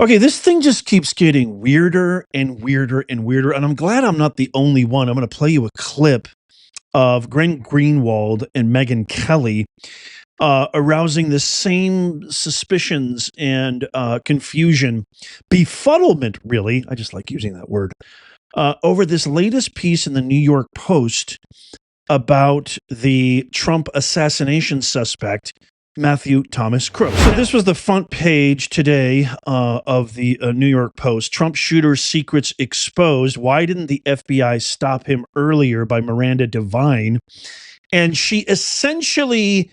Okay, this thing just keeps getting weirder and weirder and weirder, and I'm glad I'm not the only one. I'm going to play you a clip of Glenn Greenwald and Megyn Kelly arousing the same suspicions and confusion, befuddlement, really. I just like using that word, over this latest piece in the New York Post about the Trump assassination suspect, Matthew Thomas Crooks. So this was the front page today of the New York Post. Trump shooter secrets exposed. Why didn't the FBI stop him earlier, by Miranda Devine? And she essentially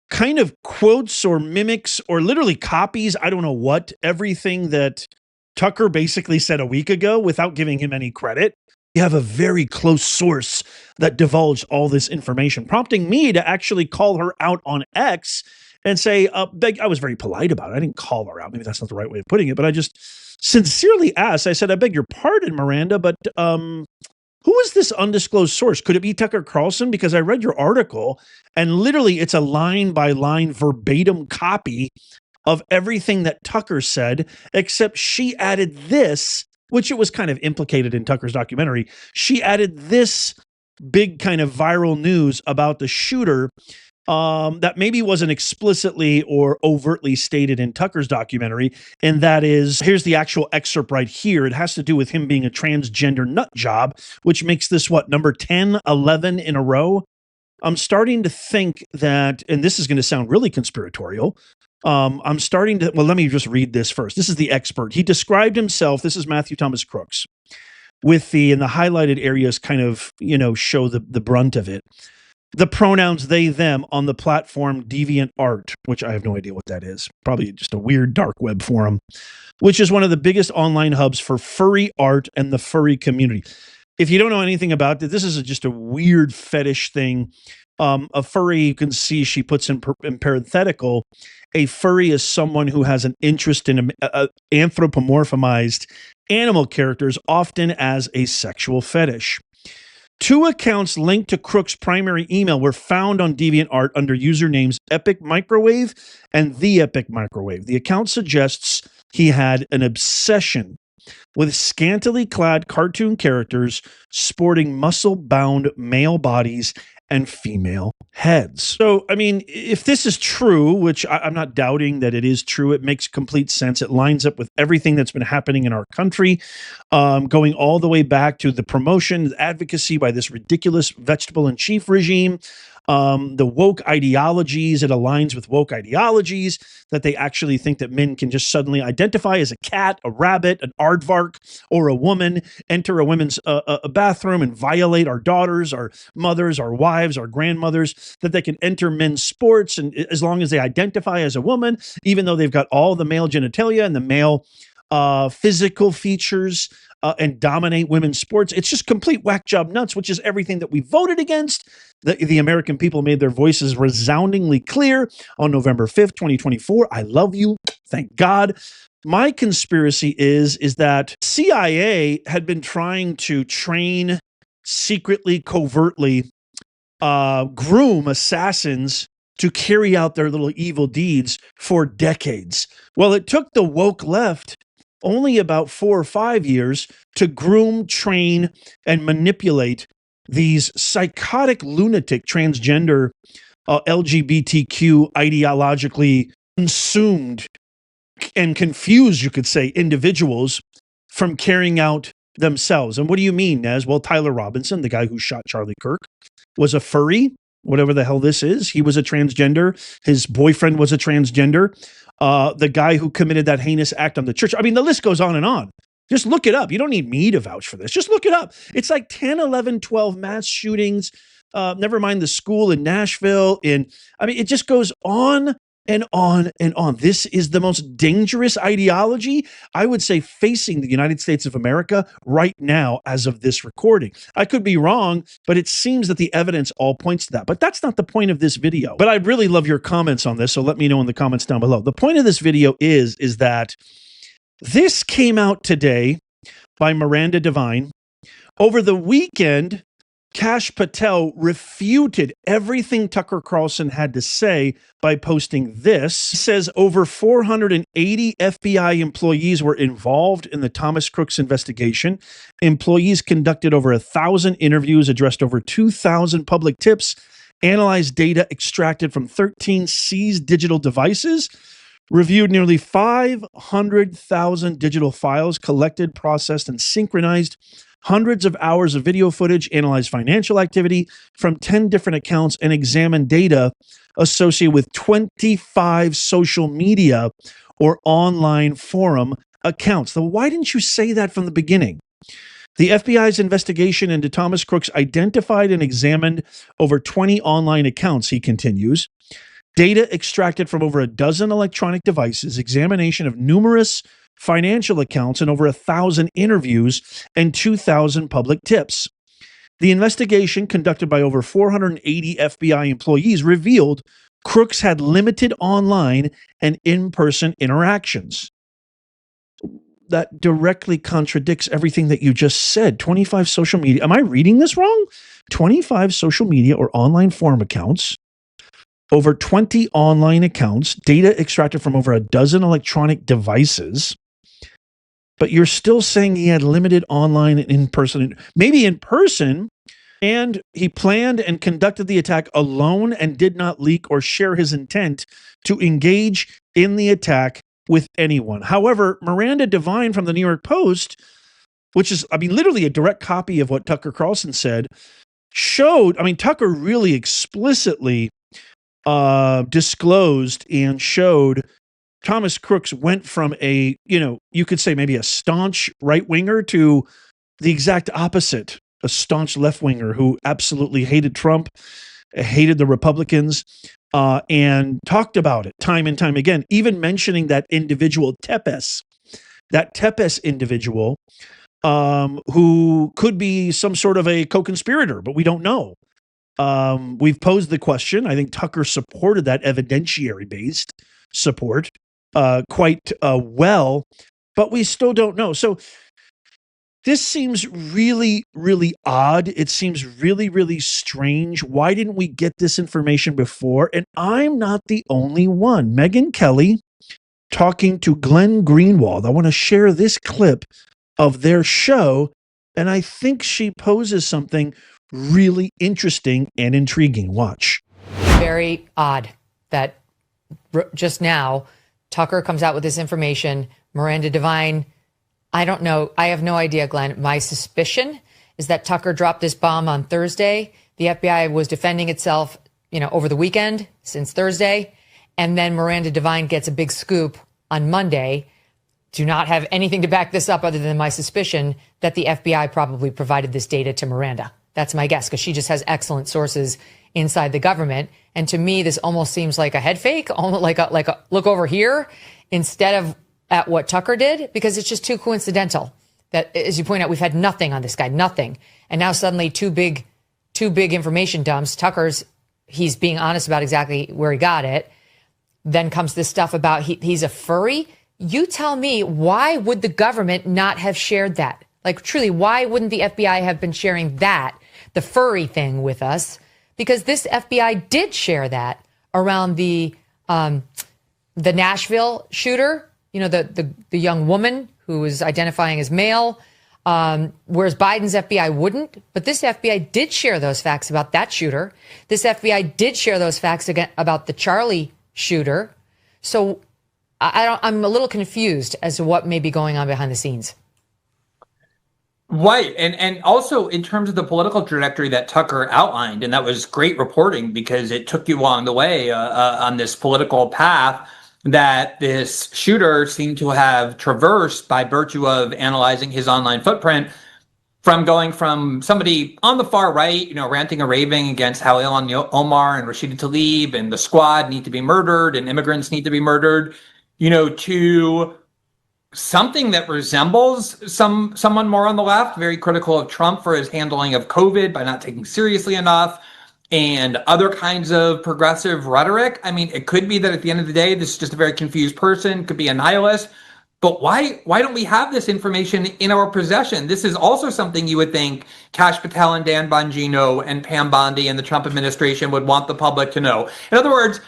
kind of quotes or mimics or literally copies, I don't know what, everything that Tucker basically said a week ago without giving him any credit. You have a very close source that divulged all this information, prompting me to actually call her out on X and say, I was very polite about it. I didn't call her out. Maybe that's not the right way of putting it, but I just sincerely asked. I said, I beg your pardon, Miranda, but who is this undisclosed source? Could it be Tucker Carlson? Because I read your article and literally it's a line by line verbatim copy of everything that Tucker said, except she added this, which it was kind of implicated in Tucker's documentary. She added this big kind of viral news about the shooter that maybe wasn't explicitly or overtly stated in Tucker's documentary. And that is, here's the actual excerpt right here. It has to do with him being a transgender nut job, which makes this, what, number 10, 11 in a row? I'm starting to think that, and this is going to sound really conspiratorial, I'm starting to, well, let me just read this first. This is the expert. He described himself, this is Matthew Thomas Crooks, with in the highlighted areas kind of, show the brunt of it. The pronouns they, them on the platform DeviantArt, which I have no idea what that is. Probably just a weird dark web forum, which is one of the biggest online hubs for furry art and the furry community. If you don't know anything about it, this is just a weird fetish thing. A furry, you can see she puts in parenthetical, a furry is someone who has an interest in anthropomorphized animal characters, often as a sexual fetish. 2 accounts linked to Crooks' primary email were found on DeviantArt under usernames Epic Microwave and The Epic Microwave. The account suggests he had an obsession with scantily clad cartoon characters sporting muscle-bound male bodies and female heads. So, I mean, if this is true, which I'm not doubting that it is true, it makes complete sense. It lines up with everything that's been happening in our country, going all the way back to the promotion, advocacy by this ridiculous vegetable in chief regime, the woke ideologies. It aligns with woke ideologies that they actually think that men can just suddenly identify as a cat, a rabbit, an aardvark, or a woman, enter a women's a bathroom and violate our daughters, our mothers, our wives, our grandmothers, that they can enter men's sports, and as long as they identify as a woman, even though they've got all the male genitalia and the male physical features, and dominate women's sports. It's just complete whack job nuts, which is everything that we voted against. The American people made their voices resoundingly clear on November 5th, 2024. I love you. Thank God. My conspiracy is that CIA had been trying to train secretly, covertly, groom assassins to carry out their little evil deeds for decades. Well, it took the woke left only about 4 or 5 years to groom, train, and manipulate these psychotic, lunatic, transgender, LGBTQ ideologically consumed and confused, you could say, individuals from carrying out themselves. And what do you mean, Nez? Well, Tyler Robinson, the guy who shot Charlie Kirk, was a furry, whatever the hell this is. He was a transgender. His boyfriend was a transgender. The guy who committed that heinous act on the church. I mean, the list goes on and on. Just look it up. You don't need me to vouch for this. Just look it up. It's like 10, 11, 12 mass shootings. Never mind the school in Nashville. I mean, it just goes on and on and on. This is the most dangerous ideology, I would say, facing the United States of America right now as of this recording. I could be wrong, but it seems that the evidence all points to that. But that's not the point of this video. But I'd really love your comments on this, so let me know in the comments down below. The point of this video is that this came out today by Miranda Devine. Over the weekend, Kash Patel refuted everything Tucker Carlson had to say by posting this. He says over 480 FBI employees were involved in the Thomas Crooks investigation. Employees conducted over 1,000 interviews, addressed over 2,000 public tips, analyzed data extracted from 13 seized digital devices, reviewed nearly 500,000 digital files, collected, processed, and synchronized hundreds of hours of video footage, analyzed financial activity from 10 different accounts, and examined data associated with 25 social media or online forum accounts. So why didn't you say that from the beginning? The FBI's investigation into Thomas Crooks identified and examined over 20 online accounts, he continues. Data extracted from over a dozen electronic devices, examination of numerous financial accounts, and over 1,000 interviews and 2,000 public tips. The investigation, conducted by over 480 FBI employees, revealed Crooks had limited online and in-person interactions. That directly contradicts everything that you just said. 25 social media. Am I reading this wrong? 25 social media or online forum accounts, over 20 online accounts, data extracted from over a dozen electronic devices. But you're still saying he had limited online and in-person, maybe in person, and he planned and conducted the attack alone and did not leak or share his intent to engage in the attack with anyone. However, Miranda Devine from the New York Post, which is, literally a direct copy of what Tucker Carlson said, showed, Tucker really explicitly disclosed and showed Thomas Crooks went from a, you could say maybe a staunch right-winger to the exact opposite, a staunch left-winger who absolutely hated Trump, hated the Republicans, and talked about it time and time again, even mentioning that individual Tepes individual who could be some sort of a co-conspirator, but we don't know. We've posed the question. I think Tucker supported that evidentiary-based support quite well, but we still don't know. So this seems really, really odd. It seems really, really strange. Why didn't we get this information before? And I'm not the only one. Megyn Kelly talking to Glenn Greenwald. I want to share this clip of their show, and I think she poses something really interesting and intriguing. Watch. Very odd that just now Tucker comes out with this information. Miranda Devine, I don't know. I have no idea, Glenn. My suspicion is that Tucker dropped this bomb on Thursday. The FBI was defending itself, over the weekend since Thursday. And then Miranda Devine gets a big scoop on Monday. Do not have anything to back this up other than my suspicion that the FBI probably provided this data to Miranda. That's my guess, because she just has excellent sources inside the government. And to me, this almost seems like a head fake, almost like a look over here instead of at what Tucker did, because it's just too coincidental that, as you point out, we've had nothing on this guy, nothing. And now suddenly two big information dumps. He's being honest about exactly where he got it. Then comes this stuff about he's a furry. You tell me, why would the government not have shared that? Like, truly, why wouldn't the FBI have been sharing that, the furry thing, with us? Because this FBI did share that around the Nashville shooter, the young woman who was identifying as male, whereas Biden's FBI wouldn't. But this FBI did share those facts about that shooter. This FBI did share those facts again about the Charlie shooter. So I'm a little confused as to what may be going on behind the scenes. Right. And also in terms of the political trajectory that Tucker outlined, and that was great reporting because it took you along the way on this political path that this shooter seemed to have traversed by virtue of analyzing his online footprint, from going from somebody on the far right, ranting and raving against how Ilhan Omar and Rashida Tlaib and the squad need to be murdered and immigrants need to be murdered, to something that resembles someone more on the left, very critical of Trump for his handling of COVID by not taking seriously enough, and other kinds of progressive rhetoric. It could be that at the end of the day, this is just a very confused person, could be a nihilist. but why don't we have this information in our possession? This is also something you would think Kash Patel and Dan Bongino and Pam Bondi and the Trump administration would want the public to know. In other words,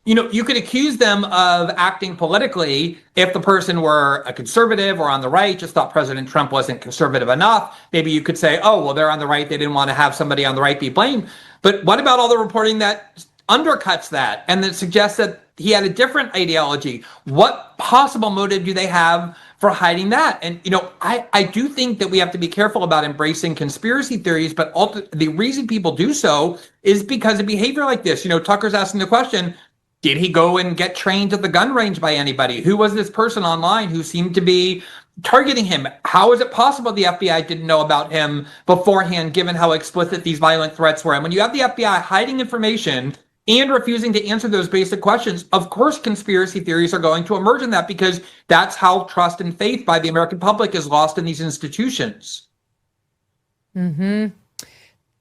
you could accuse them of acting politically if the person were a conservative or on the right, just thought President Trump wasn't conservative enough. Maybe you could say, oh, well, they're on the right. They didn't want to have somebody on the right be blamed. But what about all the reporting that undercuts that and that suggests that he had a different ideology? What possible motive do they have for hiding that? And, I do think that we have to be careful about embracing conspiracy theories, but the reason people do so is because of behavior like this. Tucker's asking the question, did he go and get trained at the gun range by anybody? Who was this person online who seemed to be targeting him? How is it possible the FBI didn't know about him beforehand, given how explicit these violent threats were? And when you have the FBI hiding information and refusing to answer those basic questions, of course, conspiracy theories are going to emerge in that, because that's how trust and faith by the American public is lost in these institutions.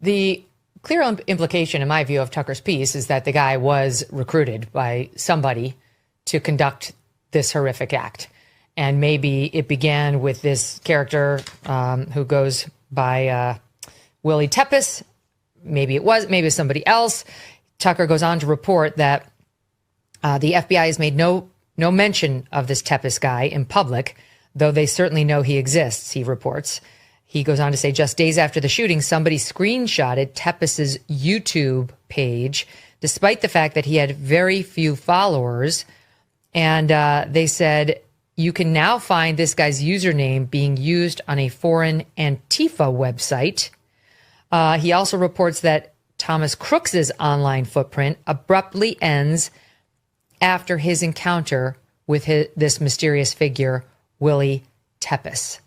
The clear implication, in my view, of Tucker's piece is that the guy was recruited by somebody to conduct this horrific act. And maybe it began with this character who goes by Willie Tepes. Maybe it was somebody else. Tucker goes on to report that the FBI has made no mention of this Tepes guy in public, though they certainly know he exists, he reports. He goes on to say, just days after the shooting, somebody screenshotted Tepes's YouTube page, despite the fact that he had very few followers. And they said, you can now find this guy's username being used on a foreign Antifa website. He also reports that Thomas Crooks's online footprint abruptly ends after his encounter with this mysterious figure, Willie Tepes.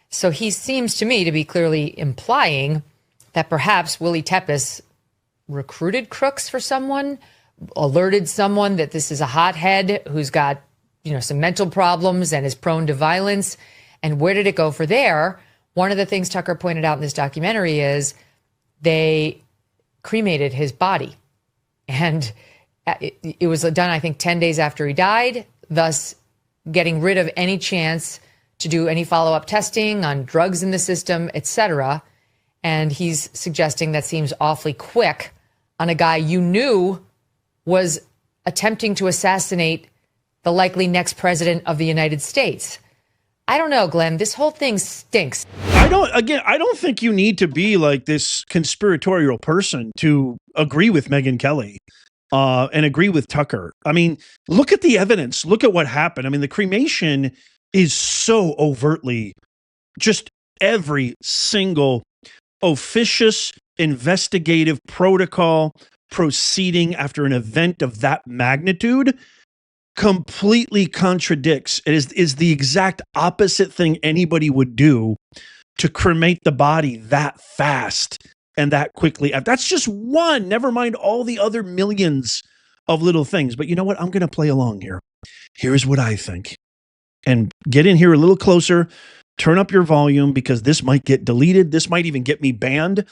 So he seems to me to be clearly implying that perhaps Willie Tepes recruited Crooks for someone, alerted someone that this is a hothead who's got, some mental problems and is prone to violence. And where did it go for there? One of the things Tucker pointed out in this documentary is they cremated his body. And it was done, I think, 10 days after he died, thus getting rid of any chance to do any follow-up testing on drugs in the system, etc. And he's suggesting that seems awfully quick on a guy you knew was attempting to assassinate the likely next president of the United States. I don't know, Glenn. This whole thing stinks. I don't think you need to be like this conspiratorial person to agree with Megyn Kelly and agree with Tucker. I mean, look at the evidence. Look at what happened. I mean, the cremation is so overtly just every single officious investigative protocol proceeding after an event of that magnitude completely contradicts. It is the exact opposite thing anybody would do to cremate the body that fast and that quickly. That's just one, never mind all the other millions of little things. But you know what? I'm going to play along here. Here's what I think. And get in here a little closer, turn up your volume, because this might get deleted. This might even get me banned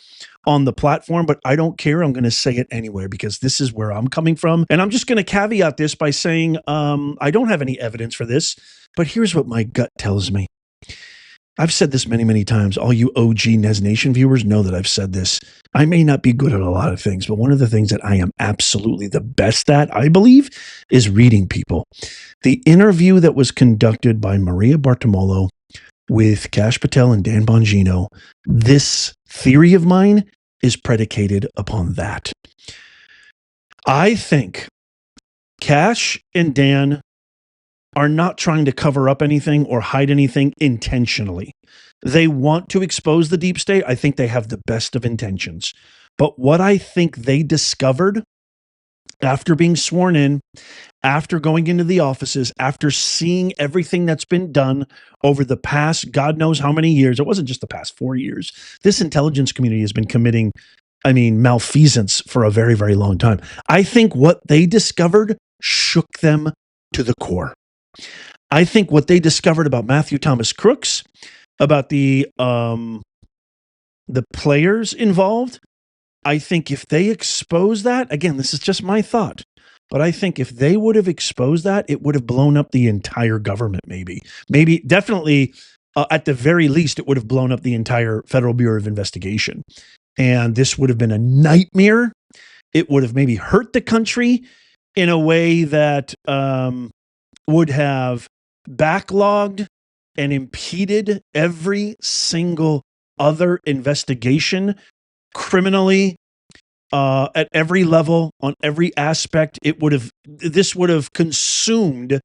on the platform, but I don't care. I'm going to say it anyway, because this is where I'm coming from. And I'm just going to caveat this by saying I don't have any evidence for this, but here's what my gut tells me. I've said this many, many times. All you OG Nez Nation viewers know that I've said this. I may not be good at a lot of things, but one of the things that I am absolutely the best at, I believe, is reading people. The interview that was conducted by Maria Bartiromo with Kash Patel and Dan Bongino, this theory of mine is predicated upon that. I think Kash and Dan are not trying to cover up anything or hide anything intentionally. They want to expose the deep state. I think they have the best of intentions. But what I think they discovered after being sworn in, after going into the offices, after seeing everything that's been done over the past, God knows how many years, it wasn't just the past 4 years. This intelligence community has been committing, malfeasance for a very, very long time. I think what they discovered shook them to the core. I think what they discovered about Matthew Thomas Crooks, about the players involved, I think if they expose that, again, this is just my thought, But I think if they would have exposed that, it would have blown up the entire government, maybe, definitely, at the very least, it would have blown up the entire Federal Bureau of Investigation. And this would have been a nightmare. It would have maybe hurt the country in a way that would have backlogged and impeded every single other investigation criminally, at every level, on every aspect. This would have consumed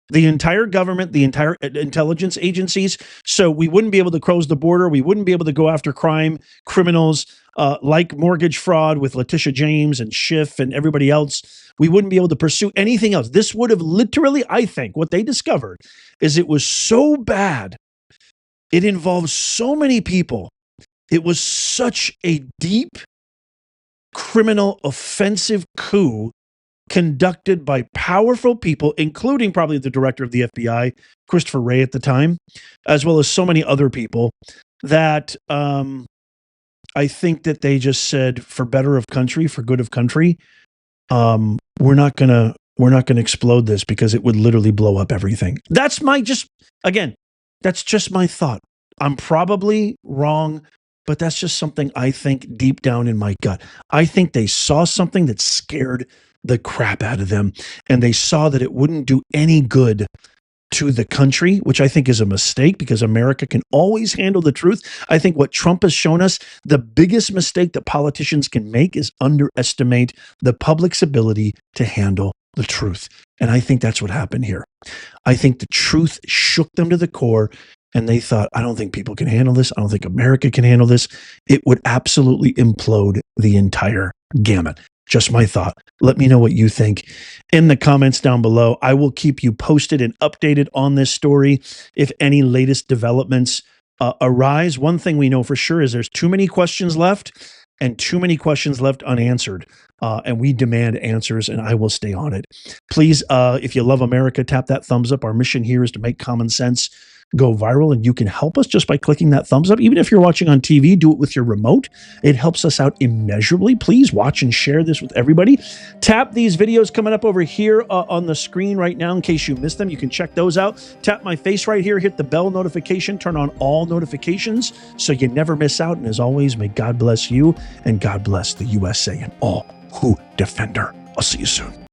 the entire government, the entire intelligence agencies. So we wouldn't be able to close the border. We wouldn't be able to go after criminals like mortgage fraud with Letitia James and Schiff and everybody else. We wouldn't be able to pursue anything else. This would have literally, I think, what they discovered is it was so bad. It involved so many people. It was such a deep, criminal, offensive coup conducted by powerful people, including probably the director of the FBI, Christopher Wray at the time, as well as so many other people, that I think that they just said, for better of country, for good of country, we're not gonna explode this because it would literally blow up everything. That's that's just my thought. I'm probably wrong, but that's just something I think deep down in my gut. I think they saw something that scared the crap out of them, and they saw that it wouldn't do any good to the country, which I think is a mistake because America can always handle the truth. I think what Trump has shown us, the biggest mistake that politicians can make is underestimate the public's ability to handle the truth. And I think that's what happened here. I think the truth shook them to the core, and they thought, I don't think people can handle this. I don't think America can handle this. It would absolutely implode the entire gamut. Just my thought. Let me know what you think in the comments down below. I will keep you posted and updated on this story if any latest developments arise. One thing we know for sure is there's too many questions left and too many questions left unanswered. And we demand answers, and I will stay on it. Please, if you love America, tap that thumbs up. Our mission here is to make common sense go viral, and you can help us just by clicking that thumbs up. Even if you're watching on TV, do it with your remote. It helps us out immeasurably. Please watch and share this with everybody. Tap these videos coming up over here on the screen right now in case you missed them. You can check those out. Tap my face right here, hit the bell notification, turn on all notifications so you never miss out. And as always, may God bless you and God bless the USA and all who defend her. I'll see you soon.